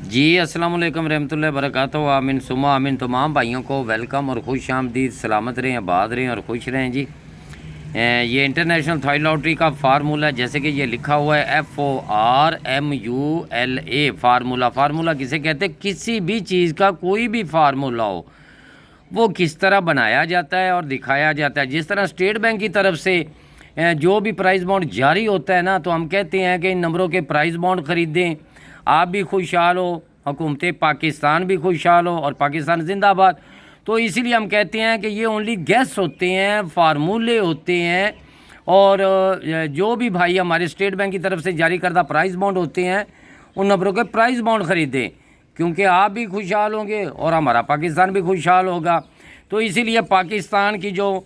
जी अस्सलाम वालेकुम रहमतुल्लाहि व बरकातहू। आमीन सुमा आमीन। तमाम भाइयों को वेलकम और खुश आमदीद। सलामत रहें, आबाद रहें और खुश रहें जी। ये इंटरनेशनल थाई लॉटरी का फार्मूला जैसे कि ये लिखा हुआ है FORMULA फार्मूला। फार्मूला किसे कहते हैं? किसी भी चीज़ का कोई भी फार्मूला हो वो किस तरह बनाया जाता है और दिखाया जाता है। जिस तरह स्टेट बैंक की तरफ से जो भी प्राइस बॉन्ड जारी होता है ना, तो हम कहते हैं कि इन नंबरों के प्राइस बॉन्ड ख़रीदें, आप भी खुशहाल हो, हुकूमत पाकिस्तान भी खुशहाल हो और पाकिस्तान जिंदाबाद। तो इसीलिए हम कहते हैं कि ये ओनली गैस होते हैं, फार्मूले होते हैं। और जो भी भाई हमारे स्टेट बैंक की तरफ से जारी करदा प्राइस बॉन्ड होते हैं, उन नंबरों के प्राइस बॉन्ड ख़रीदें, क्योंकि आप भी खुशहाल होंगे और हमारा पाकिस्तान भी खुशहाल होगा। तो इसीलिए पाकिस्तान की जो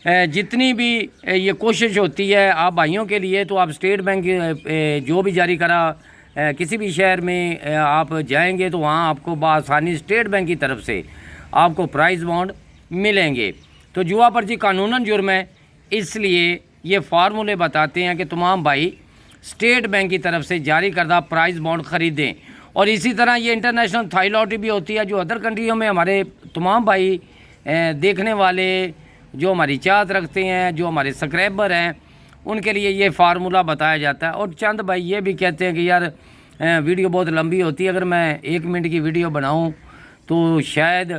जितनी भी ये कोशिश होती है आप भाइयों के लिए, तो आप स्टेट बैंक जो भी जारी करा किसी भी शहर में आप जाएंगे तो वहाँ आपको बआसानी स्टेट बैंक की तरफ से आपको प्राइस बॉन्ड मिलेंगे। तो जुआ पर्ची कानूनन जुर्म है, इसलिए ये फार्मूले बताते हैं कि तमाम भाई स्टेट बैंक की तरफ से जारी करदा प्राइस बॉन्ड ख़रीदें। और इसी तरह ये इंटरनेशनल थाई लॉटरी भी होती है, जो अदर कंट्रियों में हमारे तमाम भाई देखने वाले जो हमारी चाहत रखते हैं, जो हमारे सब्सक्राइबर हैं, उनके लिए ये फार्मूला बताया जाता है। और चंद भाई ये भी कहते हैं कि यार वीडियो बहुत लंबी होती है, अगर मैं 1 मिनट की वीडियो बनाऊं तो शायद,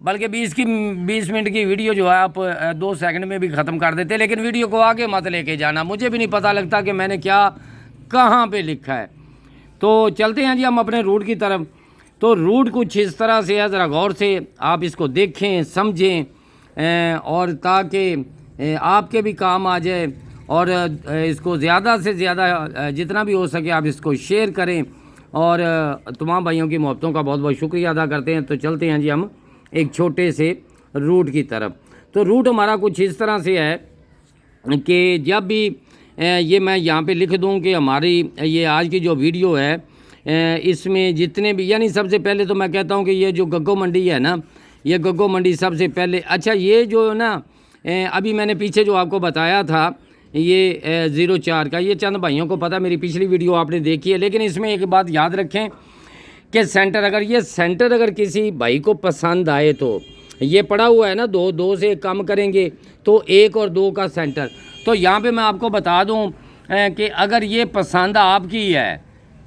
बल्कि 20 मिनट की वीडियो जो है आप 2 सेकंड में भी ख़त्म कर देते, लेकिन वीडियो को आगे मत लेके जाना। मुझे भी नहीं पता लगता कि मैंने क्या कहाँ पे लिखा है। तो चलते हैं जी हम अपने रूट की तरफ। तो रूट कुछ इस तरह से है, ज़रा गौर से आप इसको देखें, समझें, और ताकि आपके भी काम आ जाए। और इसको ज़्यादा से ज़्यादा जितना भी हो सके आप इसको शेयर करें। और तमाम भाइयों की मोहब्बतों का बहुत बहुत शुक्रिया अदा करते हैं। तो चलते हैं जी हम एक छोटे से रूट की तरफ। तो रूट हमारा कुछ इस तरह से है कि जब भी ये मैं यहाँ पे लिख दूँ कि हमारी ये आज की जो वीडियो है इसमें जितने भी, यानी सबसे पहले तो मैं कहता हूँ कि ये जो गग्गो मंडी है ना, ये गग्गो मंडी सबसे पहले, अच्छा ये जो ना अभी मैंने पीछे जो आपको बताया था ये 04 का, ये चंद भाइयों को पता, मेरी पिछली वीडियो आपने देखी है। लेकिन इसमें एक बात याद रखें कि सेंटर, अगर ये सेंटर अगर किसी भाई को पसंद आए तो ये पड़ा हुआ है ना, दो से कम करेंगे तो 1 और 2 का सेंटर। तो यहाँ पे मैं आपको बता दूँ कि अगर ये पसंद आपकी है,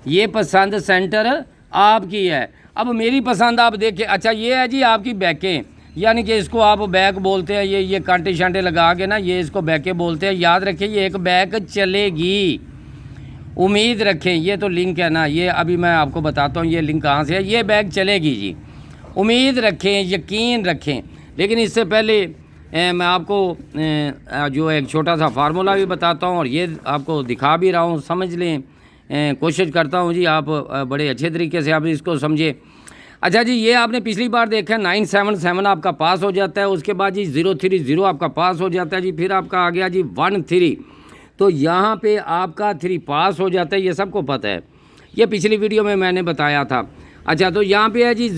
ये पसंद सेंटर आपकी है। अब मेरी पसंद आप देखें, अच्छा ये है जी आपकी बैकें, यानी कि इसको आप बैक बोलते हैं, ये कांटे शांटे लगा के ना ये इसको बैकें बोलते हैं। याद रखें ये एक बैक चलेगी, उम्मीद रखें। ये तो लिंक है ना, ये अभी मैं आपको बताता हूँ ये लिंक कहाँ से है। ये बैग चलेगी जी, उम्मीद रखें, यकीन रखें। लेकिन इससे पहले मैं आपको जो एक छोटा सा फार्मूला भी बताता हूँ और ये आपको दिखा भी रहा हूँ, समझ लें। कोशिश करता हूँ जी आप बड़े अच्छे तरीके से आप इसको समझे। अच्छा जी, ये आपने पिछली बार देखा 977 आपका पास हो जाता है, उसके बाद जी 030 आपका पास हो जाता है जी, फिर आपका आ गया जी 13, तो यहाँ पे आपका 3 पास हो जाता है, ये सबको पता है, ये पिछली वीडियो में मैंने बताया था। अच्छा तो यहाँ पे है जी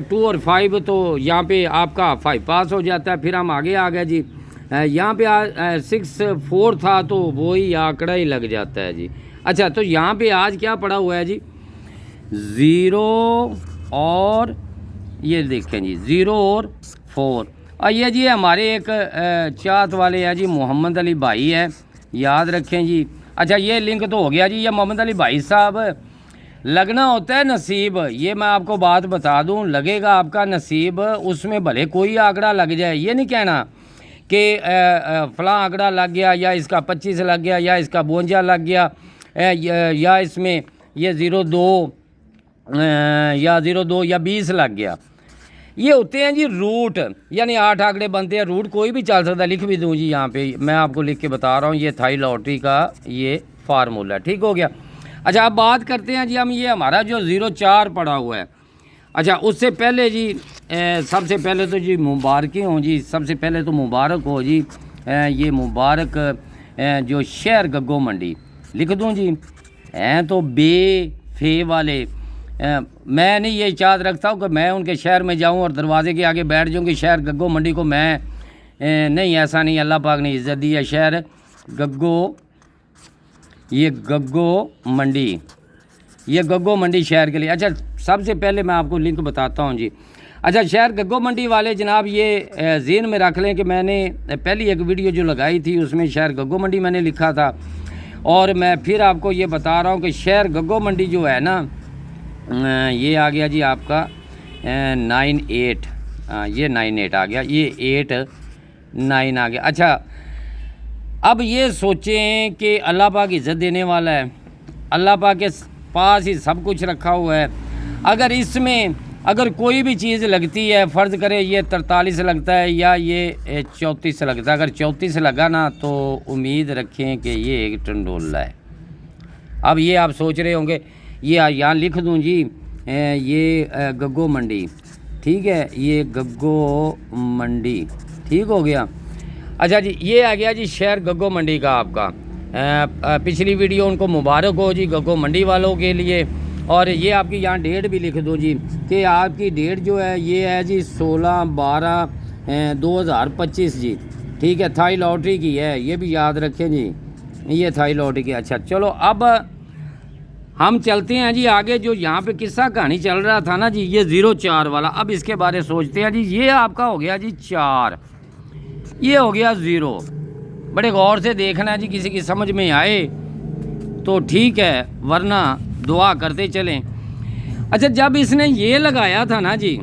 2 और 5, तो यहाँ पे आपका 5 पास हो जाता है। फिर हम आगे आ गए जी, यहाँ पे 6 4 था तो वही आंकड़ा ही लग जाता है जी। अच्छा तो यहाँ पे आज क्या पड़ा हुआ है जी, 0 और ये देखें जी 0 और 4। और ये जी हमारे एक चाहत वाले हैं जी, मोहम्मद अली भाई है, याद रखें जी। अच्छा ये लिंक तो हो गया जी, ये मोहम्मद अली भाई साहब, लगना होता है नसीब, ये मैं आपको बात बता दूं, लगेगा आपका नसीब, उसमें भले कोई आंकड़ा लग जाए। ये नहीं कहना कि फ़लाँ आंकड़ा लग गया या इसका 25 लग गया या इसका 52 लग गया या इसमें ये 02 या 02 या 20 लग गया। ये होते हैं जी रूट, यानी 8 आंकड़े बनते हैं। रूट कोई भी चल सकता है, लिख भी दूँ जी यहाँ पे, मैं आपको लिख के बता रहा हूँ, ये थाई लॉटरी का ये फार्मूला, ठीक हो गया। अच्छा अब बात करते हैं जी हम, ये हमारा जो 04 पड़ा हुआ है। अच्छा उससे पहले जी सबसे पहले तो जी मुबारकें हों जी, सबसे पहले तो मुबारक हो जी, ये मुबारक जो शहर गग्गो मंडी, लिख दूँ जी, हैं तो फे वाले। मैं नहीं ये चाहत रखता हूँ कि मैं उनके शहर में जाऊँ और दरवाजे के आगे बैठ जाऊँ कि शहर गग्गो मंडी को मैं नहीं, ऐसा नहीं, अल्लाह पाक ने इज़्ज़त दी है। शहर गग्गो, ये गग्गो मंडी, ये गग्गो मंडी शहर के लिए। अच्छा सबसे पहले मैं आपको लिंक बताता हूँ जी। अच्छा, शहर गग्गो मंडी वाले जनाब ये ज़हन में रख लें कि मैंने पहली एक वीडियो जो लगाई थी उसमें शहर गग्गो मंडी मैंने लिखा था, और मैं फिर आपको ये बता रहा हूँ कि शहर गग्गो मंडी जो है ना, ये आ गया जी आपका 98, ये 98 आ गया, ये 89 आ गया। अच्छा, अब ये सोचें कि अल्लाह पाक इज़्ज़त देने वाला है, अल्लाह पाक के पास ही सब कुछ रखा हुआ है। अगर इसमें अगर कोई भी चीज़ लगती है, फ़र्ज़ करें ये 43 लगता है या ये 34 लगता है, अगर 34 लगा ना तो उम्मीद रखें कि ये एक टंडोला है। अब ये आप सोच रहे होंगे, ये यहाँ लिख दूँ जी, ये गग्गो मंडी, ठीक है, ये गग्गो मंडी, ठीक हो गया। अच्छा जी, ये आ गया जी शहर गग्गो मंडी का आपका। पिछली वीडियो उनको मुबारक हो जी गग्गो मंडी वालों के लिए। और ये आपकी यहाँ डेट भी लिख दो जी कि आपकी डेट जो है ये है जी 16/12/2025 जी, ठीक है, थाई लॉटरी की है, ये भी याद रखें जी, ये थाई लॉटरी की। अच्छा चलो, अब हम चलते हैं जी आगे। जो यहाँ पे किस्सा कहानी चल रहा था ना जी, ये 04 वाला, अब इसके बारे सोचते हैं जी। ये आपका हो गया जी 4, ये हो गया 0। बड़े गौर से देखना है जी, किसी की समझ में आए तो ठीक है, वरना दुआ करते चलें। अच्छा, जब इसने ये लगाया था ना जी,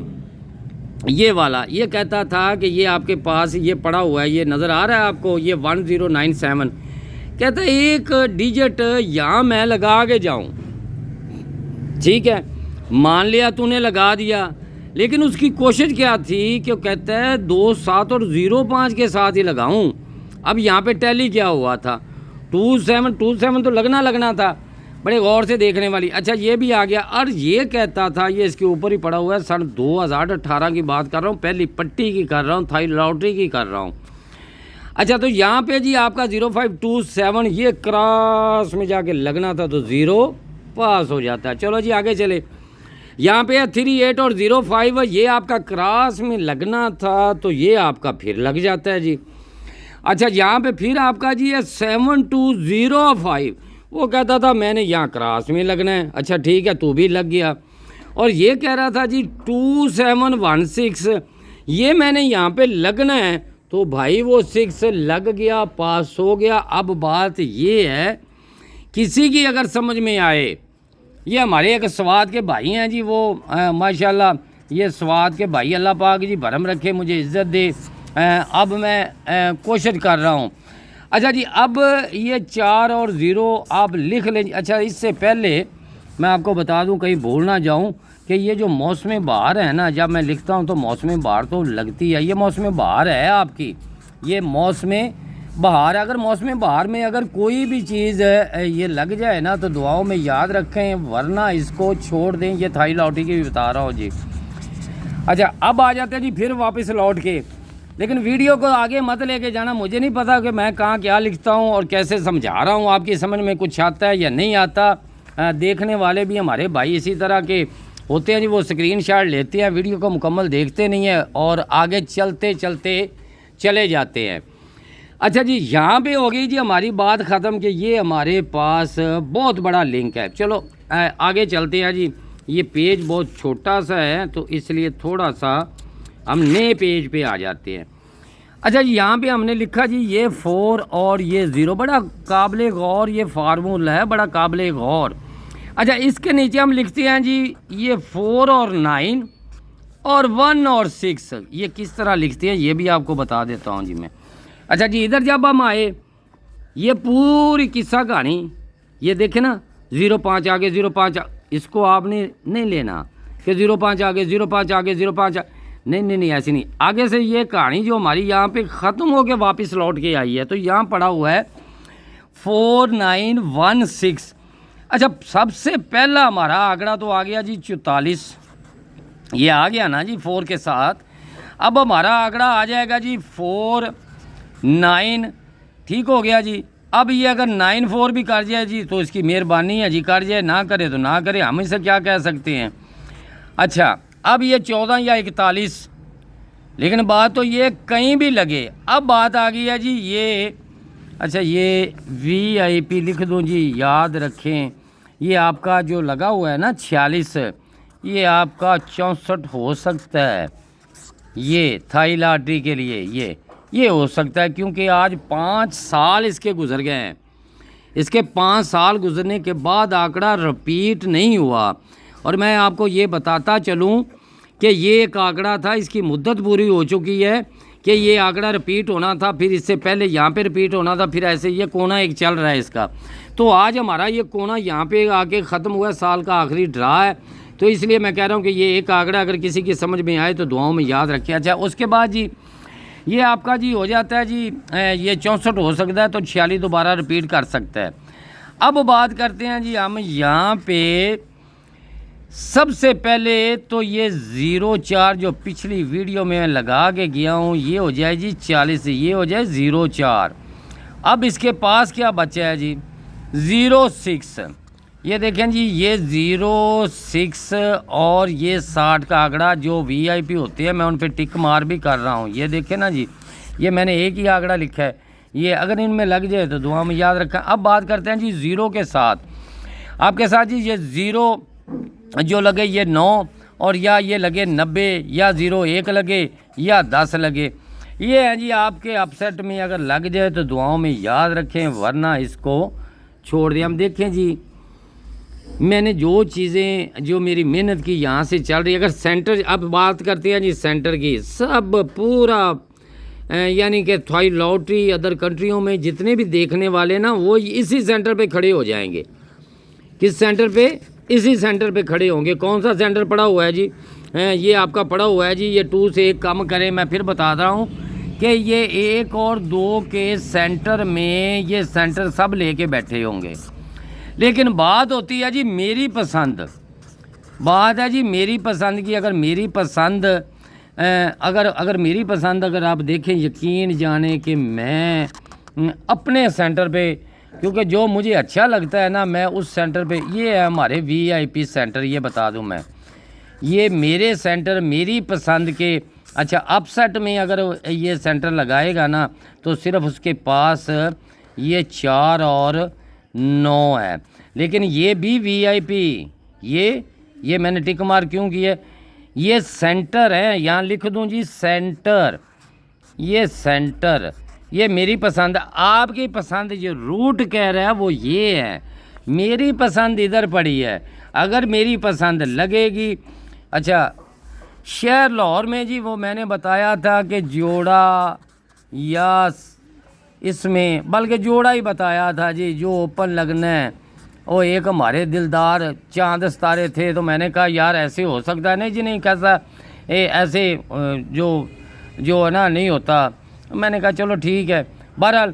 ये वाला, ये कहता था कि ये आपके पास ये पड़ा हुआ है, ये नज़र आ रहा है आपको, ये 1097, कहता है एक डिजिट यहाँ मैं लगा के जाऊँ, ठीक है, मान लिया तूने लगा दिया, लेकिन उसकी कोशिश क्या थी कि कहता है 2 7 और 0 5 के साथ ही लगाऊं। अब यहाँ पे टैली क्या हुआ था, 27 तो लगना था, बड़े गौर से देखने वाली। अच्छा, ये भी आ गया, और ये कहता था, ये इसके ऊपर ही पड़ा हुआ है, सन 2018 की बात कर रहा हूँ, पहली पट्टी की कर रहा हूँ, थाई लॉटरी की कर रहा हूँ। अच्छा, तो यहाँ पे जी आपका 0527 ये क्रॉस में जाके लगना था तो 0 पास हो जाता है। चलो जी आगे चले। यहाँ पे 38 और 05 ये आपका क्रॉस में लगना था तो ये आपका फिर लग जाता है जी। अच्छा, यहाँ पे फिर आपका जी है 7205, वो कहता था मैंने यहाँ क्रॉस में लगना है। अच्छा ठीक है, तू भी लग गया। और ये कह रहा था जी 2716, ये मैंने यहाँ पे लगना है, तो भाई वो 6 लग गया, पास हो गया। अब बात ये है, किसी की अगर समझ में आए, ये हमारे एक स्वाद के भाई हैं जी, वो माशाल्लाह, ये स्वाद के भाई अल्लाह पाक जी भरम रखे, मुझे इज़्ज़त दे। अब मैं कोशिश कर रहा हूँ। अच्छा जी, अब ये 4 और 0 आप लिख लें। अच्छा, इससे पहले मैं आपको बता दूं, कहीं भूल ना जाऊं, कि ये जो मौसम बहार है ना, जब मैं लिखता हूं तो मौसम बहार तो लगती है, ये मौसम बहार है आपकी, ये मौसम बहार। अगर मौसम बहार में अगर कोई भी चीज़ ये लग जाए ना तो दुआओं में याद रखें, वरना इसको छोड़ दें। ये थाई लॉटरी की भी बता रहा हूँ जी। अच्छा, अब आ जाते हैं जी फिर वापस लौट के, लेकिन वीडियो को आगे मत लेके जाना। मुझे नहीं पता कि मैं कहाँ क्या लिखता हूँ और कैसे समझा रहा हूँ, आपकी समझ में कुछ आता है या नहीं आता। देखने वाले भी हमारे भाई इसी तरह के होते हैं जी, वो स्क्रीनशॉट लेते हैं, वीडियो को मुकम्मल देखते नहीं है और आगे चलते चलते चले जाते हैं। अच्छा जी, यहाँ पे हो गई जी हमारी बात ख़त्म कि ये हमारे पास बहुत बड़ा लिंक है। चलो आगे चलते हैं जी। ये पेज बहुत छोटा सा है तो इसलिए थोड़ा सा हम नए पेज पे आ जाते हैं। अच्छा जी, यहाँ पे हमने लिखा जी ये 4 और ये 0, बड़ा काबिल गौर ये फार्मूला है, बड़ा काबिल गौर। अच्छा, इसके नीचे हम लिखते हैं जी ये 4 और 9 और 1 और 6, ये किस तरह लिखते हैं ये भी आपको बता देता हूँ जी मैं। अच्छा जी, इधर जब हम आए, ये पूरी किस्सा कहानी ये देखें ना, 05 आगे 05, इसको आपने नहीं लेना कि 05 आगे 05 आगे 05 नहीं, ऐसी नहीं। आगे से ये कहानी जो हमारी यहाँ पे ख़त्म होके वापस लौट के आई है, तो यहाँ पड़ा हुआ है 4916। अच्छा, सबसे पहला हमारा आंकड़ा तो आ गया जी 44, ये आ गया ना जी 4 के साथ। अब हमारा आंकड़ा आ जाएगा जी 49, ठीक हो गया जी। अब ये अगर 94 भी कर जाए जी तो इसकी मेहरबानी है जी, कर जाए, ना करे तो ना करे, हम इसे क्या कह सकते हैं। अच्छा, अब ये 14 या 41, लेकिन बात तो ये कहीं भी लगे। अब बात आ गई है जी ये, अच्छा ये VIP लिख दूँ जी, याद रखें, ये आपका जो लगा हुआ है ना 46, ये आपका 64 हो सकता है, ये थाई लॉटरी के लिए ये हो सकता है, क्योंकि आज 5 साल इसके गुजर गए हैं। इसके 5 साल गुजरने के बाद आंकड़ा रिपीट नहीं हुआ। और मैं आपको ये बताता चलूँ कि ये एक आंकड़ा था, इसकी मुद्दत पूरी हो चुकी है कि ये आंकड़ा रिपीट होना था, फिर इससे पहले यहाँ पे रिपीट होना था, फिर ऐसे ये कोना एक चल रहा है इसका। तो आज हमारा ये कोना यहाँ पे आके ख़त्म हुआ, साल का आखिरी ड्रा है। तो इसलिए मैं कह रहा हूँ कि ये एक आंकड़ा अगर किसी की समझ में आए तो दुआओं में याद रखें। अच्छा, उसके बाद जी ये आपका जी हो जाता है जी, ये 64 हो सकता है, तो 46 दोबारा रिपीट कर सकता है। अब बात करते हैं जी हम यहाँ पे सबसे पहले तो ये 04 जो पिछली वीडियो में लगा के गया हूँ, ये हो जाए जी 40, ये हो जाए 04। अब इसके पास क्या बचा है जी 06। ये देखें जी, ये 06 और ये 60 का आंकड़ा जो VIP होते हैं, मैं उन पे टिक मार भी कर रहा हूँ। ये देखें ना जी, ये मैंने एक ही आंकड़ा लिखा है, ये अगर इनमें लग जाए तो दुआ में याद रखें। अब बात करते हैं जी 0 के साथ, आपके साथ जी ये 0 जो लगे ये 9, और या ये लगे 90, या 01 लगे, या 10 लगे। ये है जी आपके अपसेट में अगर लग जाए तो दुआओं में याद रखें, वरना इसको छोड़ दें। हम देखें जी, मैंने जो चीज़ें जो मेरी मेहनत की यहाँ से चल रही है, अगर सेंटर, अब बात करते हैं जी सेंटर की, सब पूरा यानी कि थाई लॉटरी अदर कंट्रियों में जितने भी देखने वाले ना, वो इसी सेंटर पे खड़े हो जाएंगे। किस सेंटर पे? इसी सेंटर पे खड़े होंगे। कौन सा सेंटर पड़ा हुआ है जी? ये आपका पड़ा हुआ है जी, ये 2 से 1 कम करें। मैं फिर बता रहा हूँ कि ये 1 और 2 के सेंटर में ये सेंटर सब लेके बैठे होंगे। लेकिन बात होती है जी मेरी पसंद, बात है जी मेरी पसंद की। अगर मेरी पसंद अगर मेरी पसंद अगर आप देखें, यकीन जाने कि मैं अपने सेंटर पे, क्योंकि जो मुझे अच्छा लगता है ना, मैं उस सेंटर पे, ये है हमारे VIP सेंटर, ये बता दूं मैं, ये मेरे सेंटर मेरी पसंद के। अच्छा, अपसेट में अगर ये सेंटर लगाएगा ना, तो सिर्फ उसके पास ये 4 और 9 है। लेकिन ये भी VIP, ये मैंने टिक मार क्यों किया, ये सेंटर है, यहाँ लिख दूं जी सेंटर, ये सेंटर, ये मेरी पसंद। आपकी पसंद जो रूट कह रहा है वो ये है, मेरी पसंद इधर पड़ी है। अगर मेरी पसंद लगेगी, अच्छा शहर लाहौर में जी वो मैंने बताया था कि जोड़ा, या इसमें बल्कि जोड़ा ही बताया था जी, जो ओपन लगना है। वो एक हमारे दिलदार चांद सितारे थे, तो मैंने कहा यार ऐसे हो सकता है। नहीं जी नहीं, कैसा ऐसे जो है ना नहीं होता। मैंने कहा चलो ठीक है। बहरहाल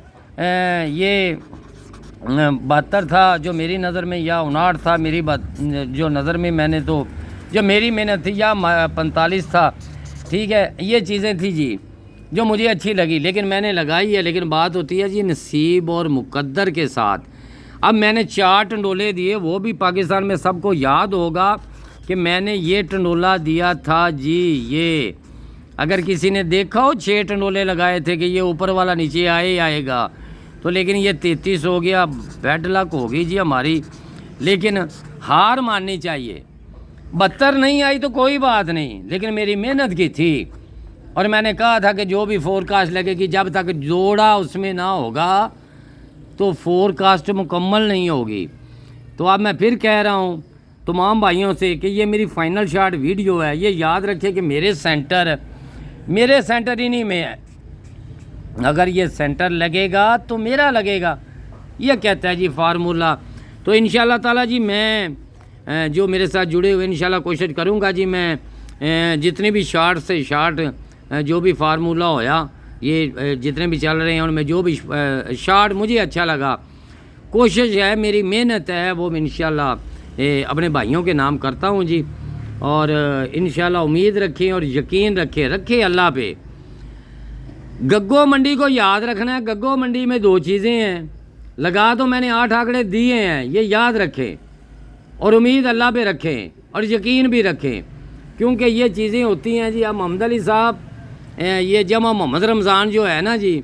ये 72 था जो मेरी नज़र में, या 59 था मेरी जो नज़र में, मैंने तो जो मेरी मेहनत थी, या 45 था। ठीक है, ये चीज़ें थी जी जो मुझे अच्छी लगी, लेकिन मैंने लगाई है। लेकिन बात होती है जी नसीब और मुकद्दर के साथ। अब मैंने 4 टंडोले दिए, वो भी पाकिस्तान में सबको याद होगा कि मैंने ये टंडोला दिया था जी। ये अगर किसी ने देखा हो, 6 टंडोले लगाए थे कि ये ऊपर वाला नीचे आएगा, तो लेकिन ये 33 हो गया, बैड लक होगी जी हमारी। लेकिन हार माननी चाहिए, 72 नहीं आई तो कोई बात नहीं, लेकिन मेरी मेहनत की थी। और मैंने कहा था कि जो भी फोरकास्ट लगेगी, जब तक जोड़ा उसमें ना होगा तो फोरकास्ट मुकम्मल नहीं होगी। तो अब मैं फिर कह रहा हूँ तमाम भाइयों से कि ये मेरी फाइनल शॉट वीडियो है। ये याद रखें कि मेरे सेंटर ही नहीं में है, अगर ये सेंटर लगेगा तो मेरा लगेगा, ये कहता है जी फार्मूला। तो इंशाल्लाह ताला जी मैं जो मेरे साथ जुड़े हुए इंशाल्लाह कोशिश करूँगा जी, मैं जितने भी शार्ट से शार्ट जो भी फार्मूला होया, ये जितने भी चल रहे हैं उनमें जो भी शार्ट मुझे अच्छा लगा, कोशिश है मेरी मेहनत है वो इंशाल्लाह अपने भाइयों के नाम करता हूँ जी। और इंशाल्लाह उम्मीद रखें और यकीन रखें अल्लाह पे। गग्गो मंडी को याद रखना है। गग्गो मंडी में 2 चीज़ें हैं, लगा तो मैंने 8 आंकड़े दिए हैं, ये याद रखें और उम्मीद अल्लाह पे रखें और यकीन भी रखें, क्योंकि ये चीज़ें होती हैं जी। अब मोहम्मद अली साहब, ये जमा मोहम्मद रमज़ान जो है ना जी,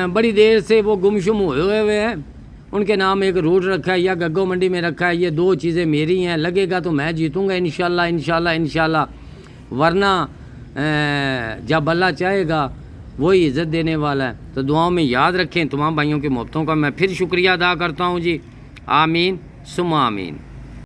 बड़ी देर से वो गुमशुम हुए हैं, उनके नाम एक रूट रखा है या गग्गो मंडी में रखा है, ये दो चीज़ें मेरी हैं, लगेगा तो मैं जीतूँगा इंशाल्लाह इंशाल्लाह इंशाल्लाह, वरना जब अल्लाह चाहेगा वही इज़्ज़त देने वाला है। तो दुआओं में याद रखें। तमाम भाइयों की मोहब्बतों का मैं फिर शुक्रिया अदा करता हूँ जी। आमीन सुम्मा आमीन।